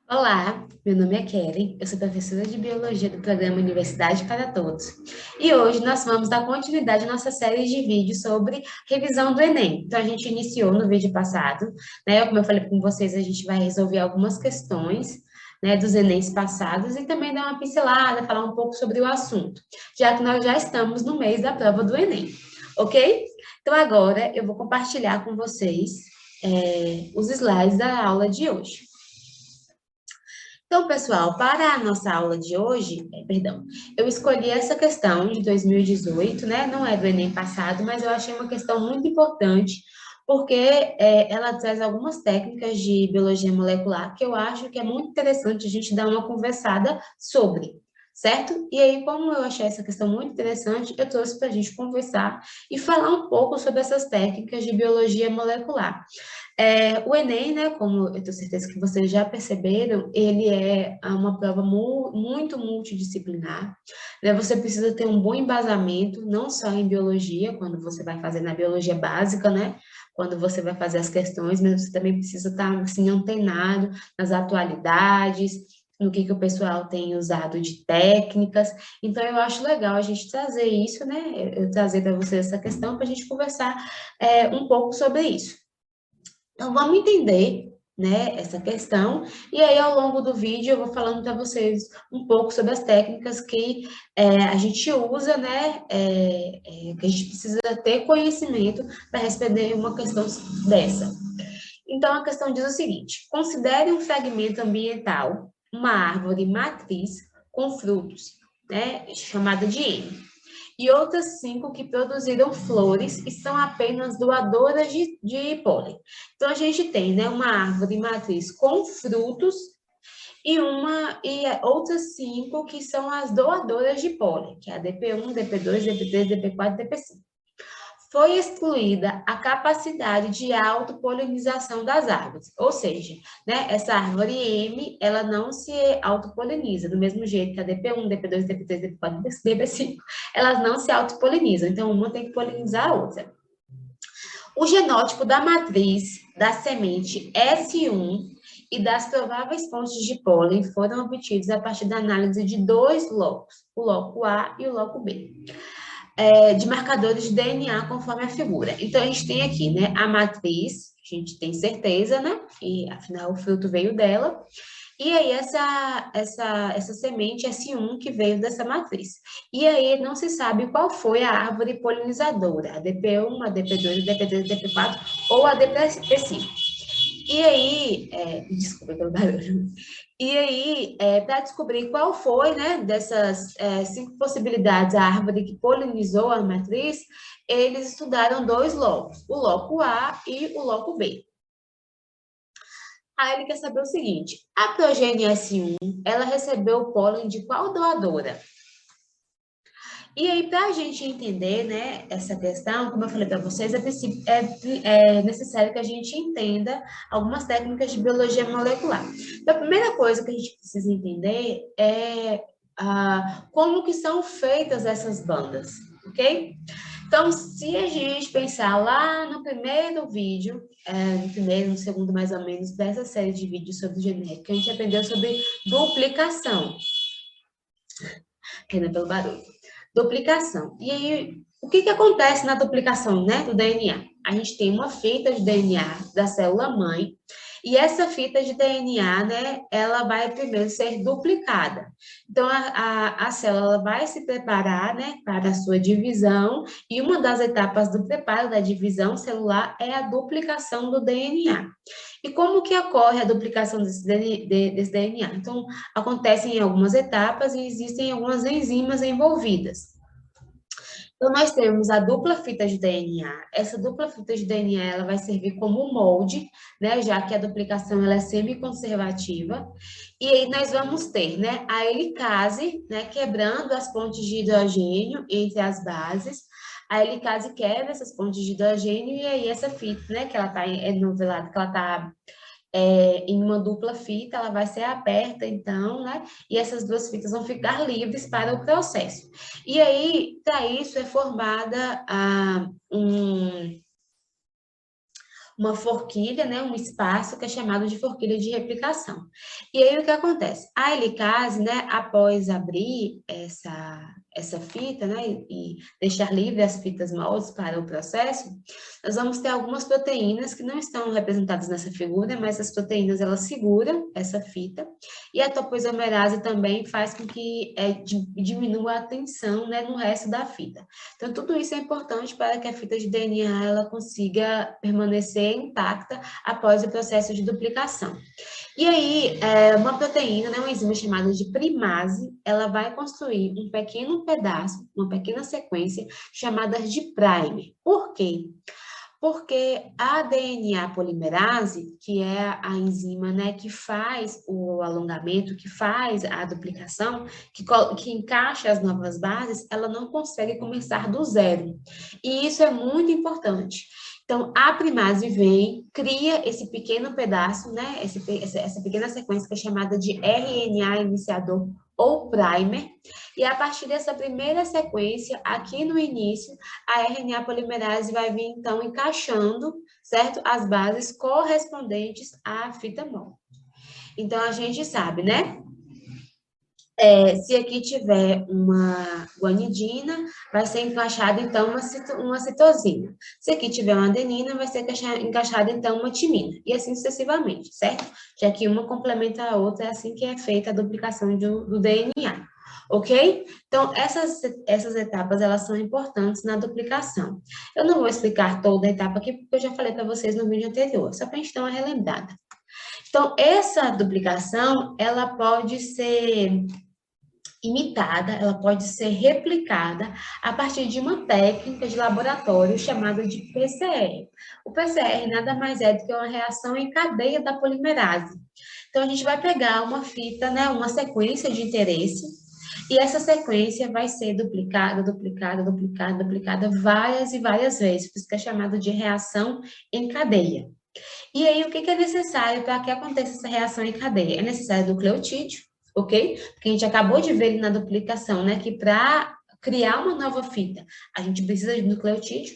Olá, meu nome é Kelly, eu sou professora de Biologia do programa Universidade para Todos. E hoje nós vamos dar continuidade à nossa série de vídeos sobre revisão do Enem. Então, a gente iniciou no vídeo passado, né? Como eu falei com vocês, a gente vai resolver algumas questões, né, dos Enems passados e também dar uma pincelada, falar um pouco sobre o assunto, já que nós já estamos no mês da prova do Enem, ok? Então, agora eu vou compartilhar com vocês, os slides da aula de hoje. Então, pessoal, para a nossa aula de hoje, perdão, eu escolhi essa questão de 2018, né? Não é do Enem passado, mas eu achei uma questão muito importante, porque ela traz algumas técnicas de biologia molecular que eu acho que é muito interessante a gente dar uma conversada sobre, certo? E aí, como eu achei essa questão muito interessante, eu trouxe para a gente conversar e falar um pouco sobre essas técnicas de biologia molecular. O Enem, né, como eu tenho certeza que vocês já perceberam, ele é uma prova muito multidisciplinar, né? Você precisa ter um bom embasamento, não só em biologia, quando você vai fazer na biologia básica, né? Quando você vai fazer as questões, mas você também precisa estar, assim, antenado nas atualidades, no que o pessoal tem usado de técnicas. Então, eu acho legal a gente trazer isso, né? Eu trazer para vocês essa questão para a gente conversar um pouco sobre isso. Então, vamos entender, né, essa questão, e aí, ao longo do vídeo, eu vou falando para vocês um pouco sobre as técnicas que a gente usa, né, que a gente precisa ter conhecimento para responder uma questão dessa. Então, a questão diz o seguinte: considere um fragmento ambiental, uma árvore matriz com frutos, né, chamada de M, e outras 5 que produziram flores e são apenas doadoras de pólen. Então, a gente tem, né, uma árvore matriz com frutos e outras 5 que são as doadoras de pólen, que é a DP1, DP2, DP3, DP4, DP5. Foi excluída a capacidade de autopolinização das árvores, ou seja, né, essa árvore M, ela não se autopoliniza, do mesmo jeito que a DP1, DP2, DP3, DP4, DP5, elas não se autopolinizam, então uma tem que polinizar a outra. O genótipo da matriz da semente S1 e das prováveis fontes de pólen foram obtidos a partir da análise de dois locos, o loco A e o loco B, de marcadores de DNA conforme a figura. Então, a gente tem aqui, né, a matriz, a gente tem certeza, né, que afinal o fruto veio dela, e aí essa semente S1 que veio dessa matriz. E aí não se sabe qual foi a árvore polinizadora, a DP1, a DP2, a DP3, a DP4 ou a DP5. E aí, desculpa pelo barulho. E aí, para descobrir qual foi, né, dessas 5 possibilidades, a árvore que polinizou a matriz, eles estudaram dois locos, o loco A e o loco B. Aí ele quer saber o seguinte: a progênie S1, ela recebeu o pólen de qual doadora? E aí, para a gente entender, né, essa questão, como eu falei para vocês, é necessário que a gente entenda algumas técnicas de biologia molecular. Então, a primeira coisa que a gente precisa entender é como que são feitas essas bandas, ok? Então, se a gente pensar lá no primeiro vídeo, no primeiro, no segundo mais ou menos, dessa série de vídeos sobre genética, a gente aprendeu sobre duplicação, pena pelo barulho. Duplicação. E aí, o que acontece na duplicação, né, do DNA? A gente tem uma fita de DNA da célula mãe, e essa fita de DNA, né, ela vai primeiro ser duplicada. Então, a célula vai se preparar, né, para a sua divisão, e uma das etapas do preparo da divisão celular é a duplicação do DNA. E como que ocorre a duplicação desse DNA? Então, acontece em algumas etapas e existem algumas enzimas envolvidas. Então, nós temos a dupla fita de DNA. Essa dupla fita de DNA, ela vai servir como molde, né, já que a duplicação ela é semiconservativa. E aí nós vamos ter, né, a helicase, né, quebrando as pontes de hidrogênio entre as bases. A helicase quebra essas pontes de hidrogênio e aí essa fita, né, que ela está enovelada, que ela está em uma dupla fita, ela vai ser aberta, então, né? E essas duas fitas vão ficar livres para o processo. E aí, para isso, é formada uma forquilha, né, um espaço que é chamado de forquilha de replicação. E aí o que acontece? A helicase, né, após abrir essa fita, né, e deixar livre as fitas moldes para o processo, nós vamos ter algumas proteínas que não estão representadas nessa figura, mas as proteínas elas seguram essa fita, e a topoisomerase também faz com que diminua a tensão, né, no resto da fita. Então, tudo isso é importante para que a fita de DNA ela consiga permanecer intacta após o processo de duplicação. E aí, uma proteína, né, uma enzima chamada de primase, ela vai construir um pequeno pedaço, uma pequena sequência chamada de primer. Por quê? Porque a DNA polimerase, que é a enzima, né, que faz o alongamento, que faz a duplicação, que encaixa as novas bases, ela não consegue começar do zero. E isso é muito importante. Então, a primase vem, cria esse pequeno pedaço, né, essa pequena sequência que é chamada de RNA iniciador ou primer, e a partir dessa primeira sequência, aqui no início, a RNA polimerase vai vir, então, encaixando, certo? As bases correspondentes à fita molde. Então, a gente sabe, né? Se aqui tiver uma guanidina, vai ser encaixada, então, uma citosina. Se aqui tiver uma adenina, vai ser encaixada, então, uma timina. E assim sucessivamente, certo? Já que uma complementa a outra, é assim que é feita a duplicação do DNA. Ok? Então, essas etapas, elas são importantes na duplicação. Eu não vou explicar toda a etapa aqui, porque eu já falei para vocês no vídeo anterior, só para a gente dar uma relembrada. Então, essa duplicação, ela pode ser imitada, ela pode ser replicada a partir de uma técnica de laboratório chamada de PCR. O PCR nada mais é do que uma reação em cadeia da polimerase. Então, a gente vai pegar uma fita, né, uma sequência de interesse, e essa sequência vai ser duplicada, duplicada, duplicada, duplicada várias e várias vezes, por isso que é chamado de reação em cadeia. E aí, o que é necessário para que aconteça essa reação em cadeia? É necessário nucleotídeo, ok? Porque a gente acabou de ver na duplicação, né, que para criar uma nova fita, a gente precisa de nucleotídeo,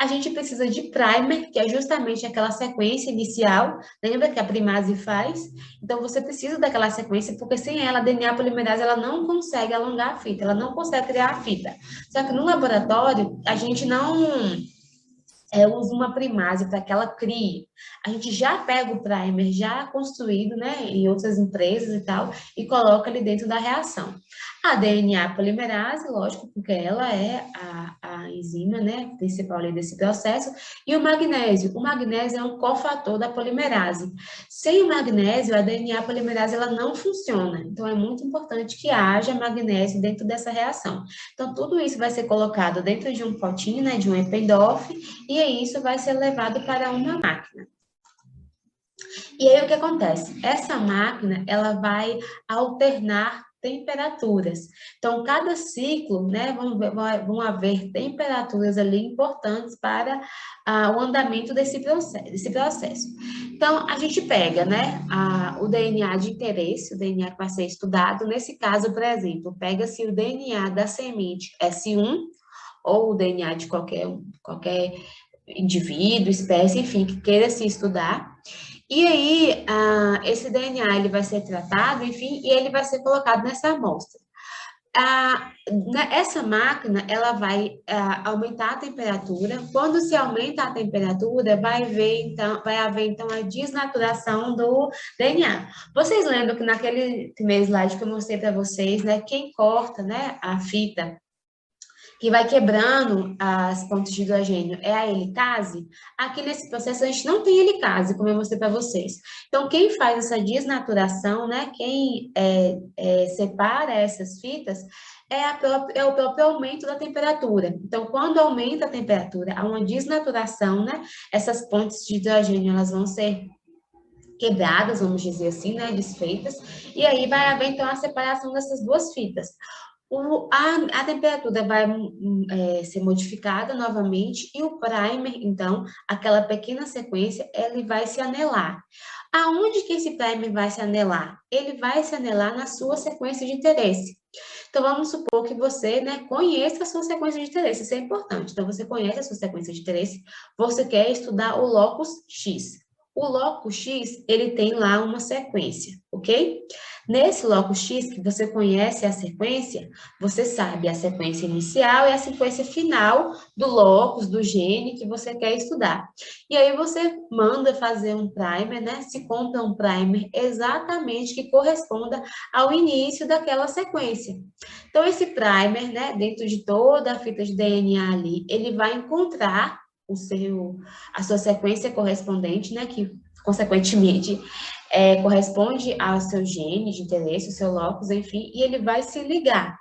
a gente precisa de primer, que é justamente aquela sequência inicial, lembra que a primase faz? Então, você precisa daquela sequência, porque sem ela, a DNA polimerase, ela não consegue alongar a fita, ela não consegue criar a fita. Só que no laboratório, a gente não usa uma primase para que ela crie. A gente já pega o primer já construído, né, em outras empresas e tal, e coloca ali dentro da reação. A DNA polimerase, lógico, porque ela é a enzima, né, principal ali desse processo, e o magnésio. O magnésio é um cofator da polimerase. Sem o magnésio, a DNA polimerase ela não funciona. Então, é muito importante que haja magnésio dentro dessa reação. Então, tudo isso vai ser colocado dentro de um potinho, né, de um Eppendorf, e aí isso vai ser levado para uma máquina. E aí o que acontece? Essa máquina, ela vai alternar temperaturas. Então, cada ciclo, né, vão haver temperaturas ali importantes para o andamento desse processo. Então, a gente pega, né, o DNA de interesse, o DNA que vai ser estudado. Nesse caso, por exemplo, pega-se o DNA da semente S1, ou o DNA de qualquer indivíduo, espécie, enfim, que queira se estudar. E aí, esse DNA ele vai ser tratado, enfim, e ele vai ser colocado nessa amostra. Essa máquina, ela vai aumentar a temperatura. Quando se aumenta a temperatura, vai haver, então, a desnaturação do DNA. Vocês lembram que naquele primeiro slide que eu mostrei para vocês, né, quem corta, né, a fita que vai quebrando as pontes de hidrogênio, é a helicase. Aqui nesse processo a gente não tem helicase, como eu mostrei para vocês. Então, quem faz essa desnaturação, né, quem separa essas fitas, é o próprio aumento da temperatura. Então, quando aumenta a temperatura, há uma desnaturação, né, essas pontes de hidrogênio, elas vão ser quebradas, vamos dizer assim, né, desfeitas, e aí vai haver, então, a separação dessas duas fitas. A temperatura vai ser modificada novamente e o primer, então, aquela pequena sequência, ele vai se anelar. Aonde que esse primer vai se anelar? Ele vai se anelar na sua sequência de interesse. Então, vamos supor que você, né, conheça a sua sequência de interesse, isso é importante. Então, você conhece a sua sequência de interesse, você quer estudar o locus X. O locus X, ele tem lá uma sequência, ok? Nesse locus X, que você conhece a sequência, você sabe a sequência inicial e a sequência final do locus, do gene que você quer estudar. E aí você manda fazer um primer, né? Se compra um primer exatamente que corresponda ao início daquela sequência. Então, esse primer, né, dentro de toda a fita de DNA ali, ele vai encontrar a sua sequência correspondente, né, que consequentemente corresponde ao seu gene de interesse, o seu locus, enfim, e ele vai se ligar.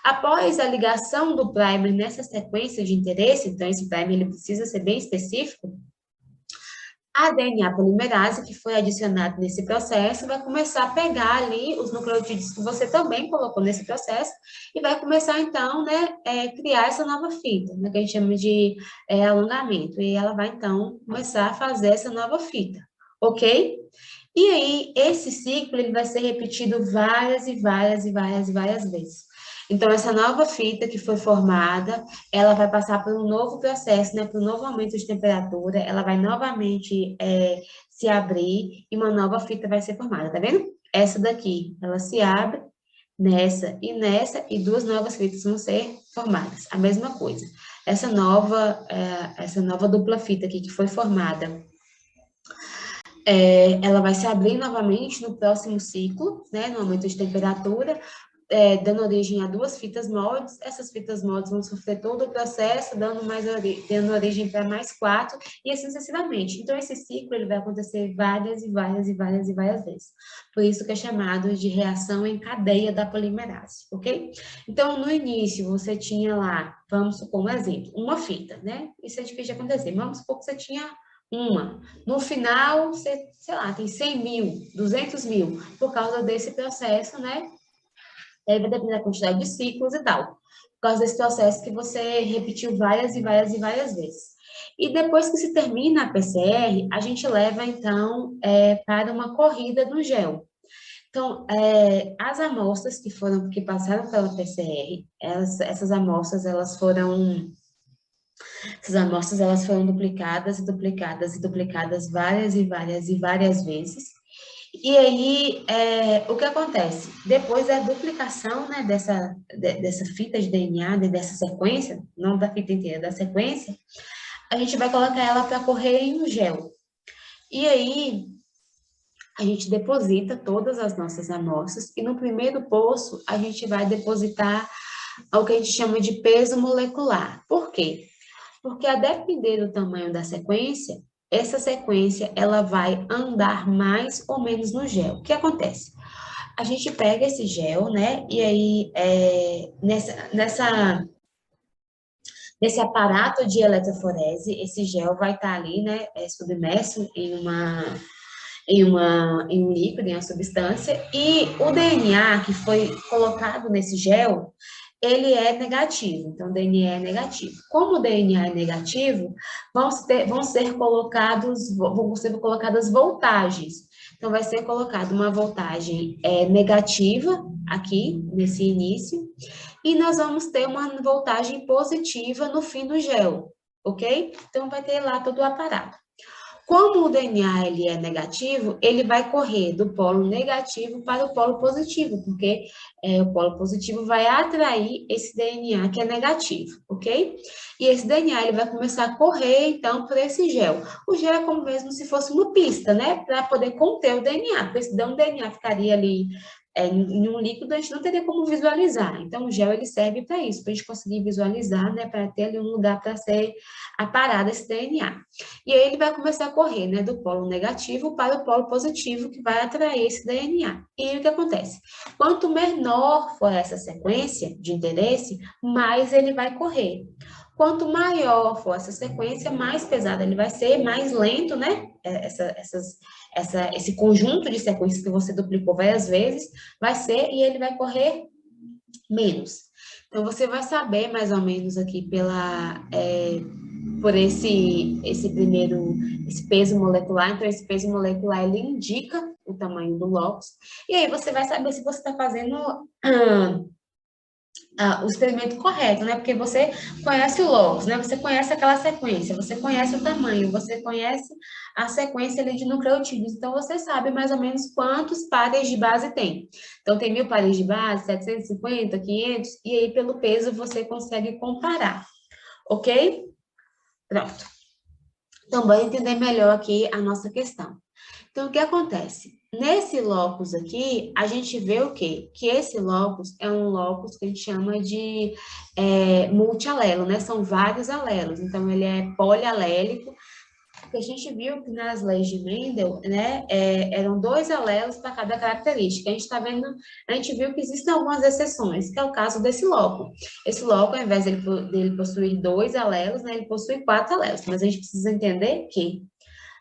Após a ligação do primer nessa sequência de interesse, então esse primer ele precisa ser bem específico, a DNA polimerase, que foi adicionado nesse processo, vai começar a pegar ali os nucleotídeos que você também colocou nesse processo e vai começar, então, né, criar essa nova fita, né, que a gente chama de alongamento. E ela vai, então, começar a fazer essa nova fita, ok? E aí, esse ciclo, ele vai ser repetido várias e várias e várias e várias vezes. Então, essa nova fita que foi formada, ela vai passar por um novo processo, né, por um novo aumento de temperatura, ela vai novamente se abrir e uma nova fita vai ser formada, tá vendo? Essa daqui, ela se abre nessa, e duas novas fitas vão ser formadas, a mesma coisa. Essa nova dupla fita aqui que foi formada, ela vai se abrir novamente no próximo ciclo, né, no aumento de temperatura, dando origem a duas fitas moldes. Essas fitas moldes vão sofrer todo o processo, dando origem para mais quatro, e assim sucessivamente. Então, esse ciclo ele vai acontecer várias e várias e várias e várias vezes. Por isso que é chamado de reação em cadeia da polimerase, ok? Então, no início, você tinha lá, vamos supor um exemplo, uma fita, né? Isso é difícil de acontecer. Vamos supor que você tinha uma. No final, você, sei lá, tem 100 mil, 200 mil, por causa desse processo, né? Aí vai depender da quantidade de ciclos e tal. Por causa desse processo que você repetiu várias e várias e várias vezes. E depois que se termina a PCR, a gente leva, então, para uma corrida no gel. Então, as amostras que passaram pela PCR, essas amostras, elas foram duplicadas e duplicadas e duplicadas várias e várias e várias vezes. E aí, o que acontece? Depois da duplicação, né, dessa fita de DNA, dessa sequência, não da fita inteira, da sequência, a gente vai colocar ela para correr em um gel. E aí, a gente deposita todas as nossas amostras e no primeiro poço, a gente vai depositar o que a gente chama de peso molecular. Por quê? Porque a depender do tamanho da sequência, essa sequência ela vai andar mais ou menos no gel. O que acontece? A gente pega esse gel, né? E aí, nesse aparato de eletroforese, esse gel vai estar ali, né? Submerso em um líquido, em uma substância, e o DNA que foi colocado nesse gel, ele é negativo, então o DNA é negativo. Como o DNA é negativo, vão ser colocadas voltagens. Então, vai ser colocada uma voltagem negativa aqui, nesse início, e nós vamos ter uma voltagem positiva no fim do gel, ok? Então, vai ter lá todo o aparato. Como o DNA ele é negativo, ele vai correr do polo negativo para o polo positivo, porque o polo positivo vai atrair esse DNA que é negativo, ok? E esse DNA ele vai começar a correr, então, por esse gel. O gel é como mesmo se fosse uma pista, né? Para poder conter o DNA, porque se o DNA ficaria ali em um líquido, a gente não teria como visualizar. Então, o gel ele serve para isso, para a gente conseguir visualizar, né? Para ter ali um lugar para ser aparado esse DNA. E aí ele vai começar a correr, né, do polo negativo para o polo positivo, que vai atrair esse DNA. E o que acontece? Quanto menor for essa sequência de interesse, mais ele vai correr. Quanto maior for essa sequência, mais pesado ele vai ser, mais lento, né? Esse conjunto de sequências que você duplicou várias vezes vai ser, e ele vai correr menos. Então, você vai saber mais ou menos aqui por esse peso molecular. Então, esse peso molecular, ele indica o tamanho do locus, e aí você vai saber se você está fazendo o experimento correto, né? Porque você conhece o locus, né? Você conhece aquela sequência, você conhece o tamanho, você conhece a sequência ali de nucleotídeos, então você sabe mais ou menos quantos pares de base tem. Então, tem 1.000 pares de base, 750, 500, e aí pelo peso você consegue comparar, ok? Pronto. Então, bora entender melhor aqui a nossa questão. Então, o que acontece? Nesse locus aqui, a gente vê o quê? Que esse locus é um locus que a gente chama de multialelo, né? São vários alelos, então ele é polialélico, porque a gente viu que nas leis de Mendel, né, eram 2 alelos para cada característica. A gente viu que existem algumas exceções, que é o caso desse loco. Esse loco, ao invés dele possuir 2 alelos, né, ele possui 4 alelos, mas a gente precisa entender que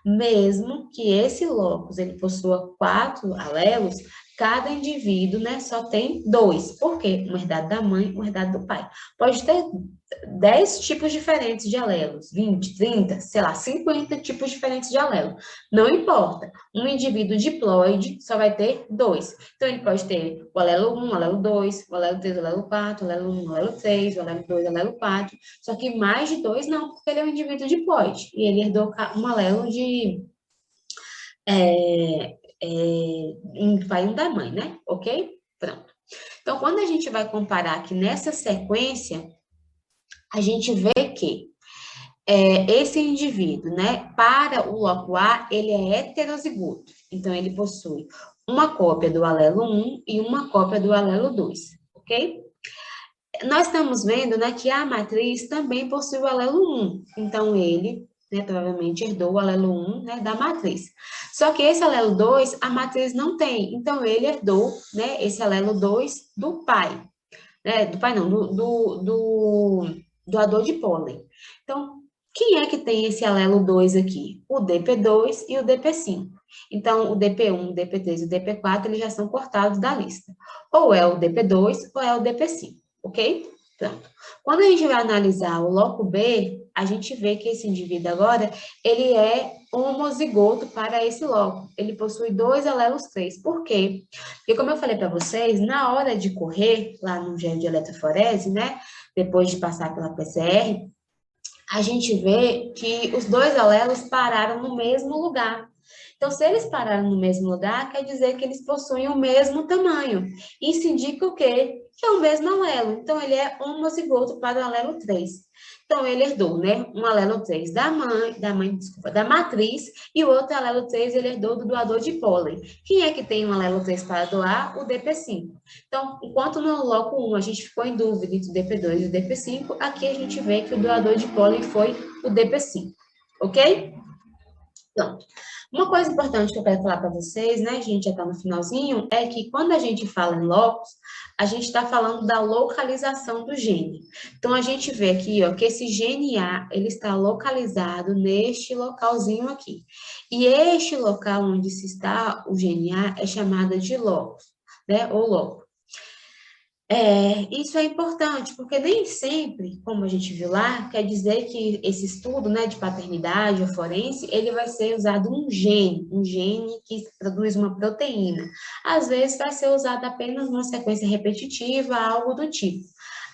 mesmo que esse locus ele possua 4 alelos, cada indivíduo, né, só tem 2. Por quê? Uma herdade da mãe, uma herdade do pai. Pode ter 10 tipos diferentes de alelos, 20, 30, sei lá, 50 tipos diferentes de alelo. Não importa. Um indivíduo diploide só vai ter 2. Então, ele pode ter o alelo 1, o alelo 2, o alelo 3, o alelo 4, o alelo 1, o alelo 3, o alelo 2, o alelo 4. Só que mais de 2 não, porque ele é um indivíduo diploide. E ele herdou um alelo de um pai e um da mãe, né? Ok? Pronto. Então, quando a gente vai comparar aqui nessa sequência, a gente vê que esse indivíduo, né, para o loco A, ele é heterozigoto. Então, ele possui uma cópia do alelo 1 e uma cópia do alelo 2, ok? Nós estamos vendo, né, que a matriz também possui o alelo 1. Então, ele, né, provavelmente herdou o alelo 1, né, da matriz. Só que esse alelo 2, a matriz não tem. Então, ele herdou, né, esse alelo 2 do pai. Né, do pai não, do doador de pólen. Então, quem é que tem esse alelo 2 aqui? O DP2 e o DP5. Então, o DP1, o DP3 e o DP4, eles já são cortados da lista. Ou é o DP2 ou é o DP5, ok? Pronto. Quando a gente vai analisar o loco B, a gente vê que esse indivíduo agora, ele é homozigoto para esse loco. Ele possui 2 alelos 3. Por quê? Porque, como eu falei para vocês, na hora de correr, lá no gene de eletroforese, né, depois de passar pela PCR, a gente vê que os 2 alelos pararam no mesmo lugar. Então, se eles pararam no mesmo lugar, quer dizer que eles possuem o mesmo tamanho. Isso indica o quê? Que é o mesmo alelo. Então, ele é homozigoto para o alelo 3. Então, ele herdou, né, um alelo 3 da matriz, e o outro alelo 3 ele herdou do doador de pólen. Quem é que tem um alelo 3 para doar? O DP5. Então, enquanto no loco 1 a gente ficou em dúvida entre o DP2 e o DP5, aqui a gente vê que o doador de pólen foi o DP5. Ok? Pronto. Uma coisa importante que eu quero falar para vocês, né, a gente já está no finalzinho, é que quando a gente fala em locus, a gente está falando da localização do gene. Então, a gente vê aqui, ó, que esse gene A, ele está localizado neste localzinho aqui. E este local onde se está o gene A é chamado de locus, né, ou loco. Isso é importante, porque nem sempre, como a gente viu lá, quer dizer que esse estudo, né, de paternidade ou forense, ele vai ser usado um gene que produz uma proteína. Às vezes vai ser usado apenas uma sequência repetitiva, algo do tipo.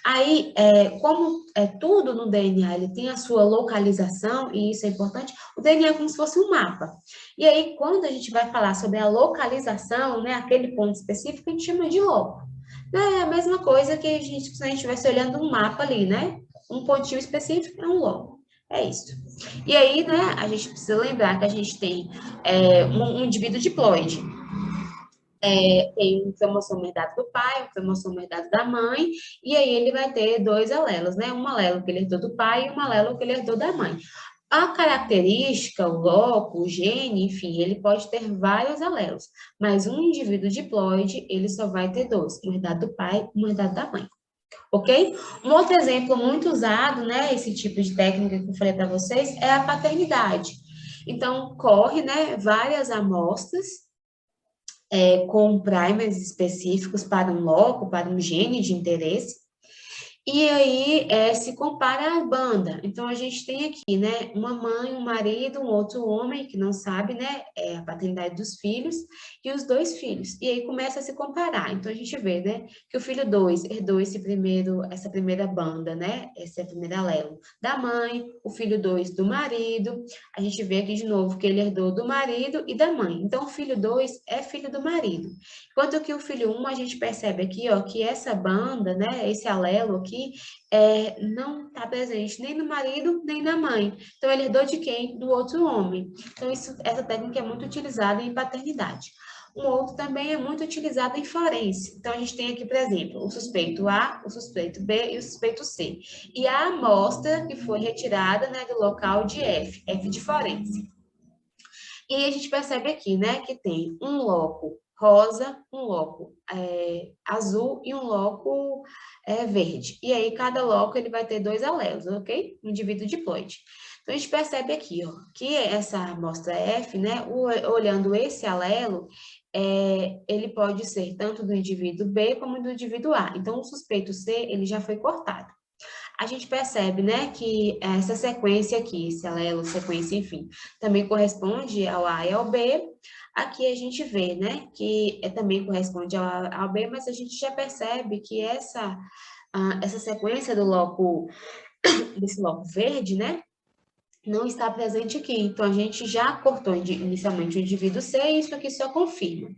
Aí, como tudo no DNA, ele tem a sua localização, e isso é importante, o DNA é como se fosse um mapa. E aí, quando a gente vai falar sobre a localização, né, aquele ponto específico, a gente chama de loco. É a mesma coisa que a gente, se a gente estivesse olhando um mapa ali, né? Um pontinho específico é um logo. É isso. E aí, né, a gente precisa lembrar que a gente tem um indivíduo diploide. Tem um cromossomo herdado do pai, um cromossomo herdado da mãe, e aí ele vai ter 2 alelos, né? Um alelo que ele herdou do pai e um alelo que ele herdou da mãe. A característica, o loco, o gene, enfim, ele pode ter vários alelos, mas um indivíduo diploide, ele só vai ter 2, um herdado do pai e um herdado da mãe. Ok? Um outro exemplo muito usado, né, esse tipo de técnica que eu falei para vocês, é a paternidade. Então, corre, né, várias amostras, com primers específicos para um loco, para um gene de interesse, E aí se compara a banda. Então, a gente tem aqui, né, uma mãe, um marido, um outro homem que não sabe, né, a paternidade dos filhos, e os dois filhos. E aí começa a se comparar. Então, a gente vê, né, que o filho 2 herdou essa primeira banda, né, esse é o primeiro alelo da mãe, o filho 2 do marido. A gente vê aqui de novo que ele herdou do marido e da mãe. Então, o filho 2 é filho do marido. Enquanto que o filho 1, a gente percebe aqui, ó, que essa banda, né, esse alelo aqui, não está presente nem no marido, nem na mãe. Então, ele herdou de quem? Do outro homem. Então, essa técnica é muito utilizada em paternidade. Um outro também é muito utilizado em forense. Então, a gente tem aqui, por exemplo, o suspeito A, o suspeito B e o suspeito C. E a amostra que foi retirada, né, do local de F, F de forense. E aí a gente percebe aqui, né, que tem um loco rosa, um loco azul e um loco verde. E aí, cada loco ele vai ter 2 alelos, ok? Um indivíduo diploide. Então, a gente percebe aqui, ó, que essa amostra F, né, olhando esse alelo, ele pode ser tanto do indivíduo B como do indivíduo A. Então, o suspeito C, ele já foi cortado. A gente percebe, né, que essa sequência aqui, esse alelo, sequência, enfim, também corresponde ao A e ao B. Aqui a gente vê, né, que também corresponde ao A e ao B, mas a gente já percebe que essa sequência desse loco verde, né, não está presente aqui. Então, a gente já cortou inicialmente o indivíduo C e isso aqui só confirma.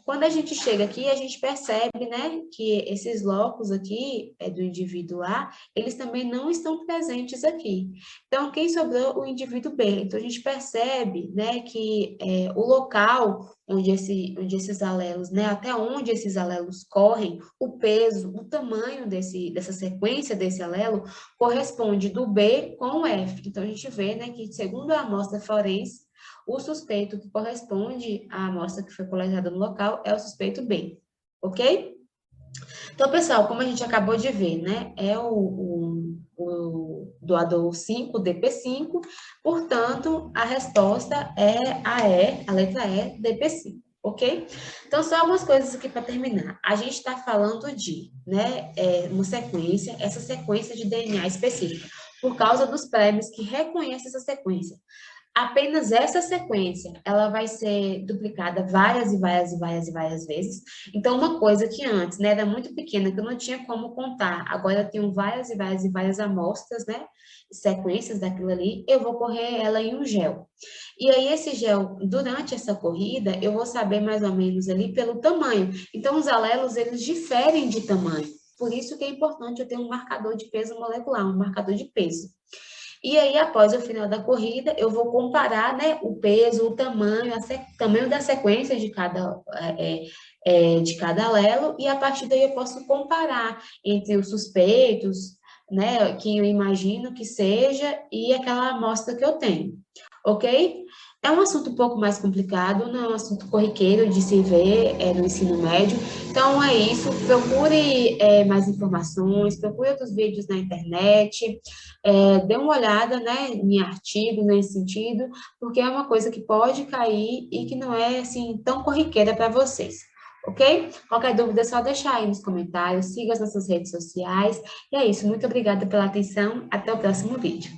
Quando a gente chega aqui, a gente percebe, né, que esses locos aqui, do indivíduo A, eles também não estão presentes aqui. Então, quem sobrou? O indivíduo B. Então, a gente percebe, né, que o local onde esses alelos, né, até onde esses alelos correm, o peso, o tamanho dessa sequência desse alelo, corresponde do B com o F. Então, a gente vê, né, que segundo a amostra forense, o suspeito que corresponde à amostra que foi coletada no local é o suspeito B, ok? Então, pessoal, como a gente acabou de ver, né, é o doador 5, DP5, portanto, a resposta é a letra E, DP5, ok? Então, só algumas coisas aqui para terminar. A gente está falando de, né, uma sequência, essa sequência de DNA específica, por causa dos prêmios que reconhecem essa sequência. Apenas essa sequência, ela vai ser duplicada várias e várias e várias e várias vezes. Então, uma coisa que antes, né, era muito pequena, que eu não tinha como contar, agora eu tenho várias e várias e várias amostras, né, sequências daquilo ali, eu vou correr ela em um gel. E aí, esse gel, durante essa corrida, eu vou saber mais ou menos ali pelo tamanho. Então, os alelos, eles diferem de tamanho. Por isso que é importante eu ter um marcador de peso molecular, um marcador de peso. E aí, após o final da corrida, eu vou comparar, né, o peso, o tamanho, tamanho da sequência de cada alelo, e a partir daí eu posso comparar entre os suspeitos, né, que eu imagino que seja, e aquela amostra que eu tenho, ok? É um assunto um pouco mais complicado, não é um assunto corriqueiro de se ver no ensino médio. Então, é isso. Procure mais informações, procure outros vídeos na internet, dê uma olhada, né, em artigos nesse sentido, porque é uma coisa que pode cair e que não é, assim, tão corriqueira para vocês. Ok? Qualquer dúvida é só deixar aí nos comentários, siga as nossas redes sociais. E é isso. Muito obrigada pela atenção. Até o próximo vídeo.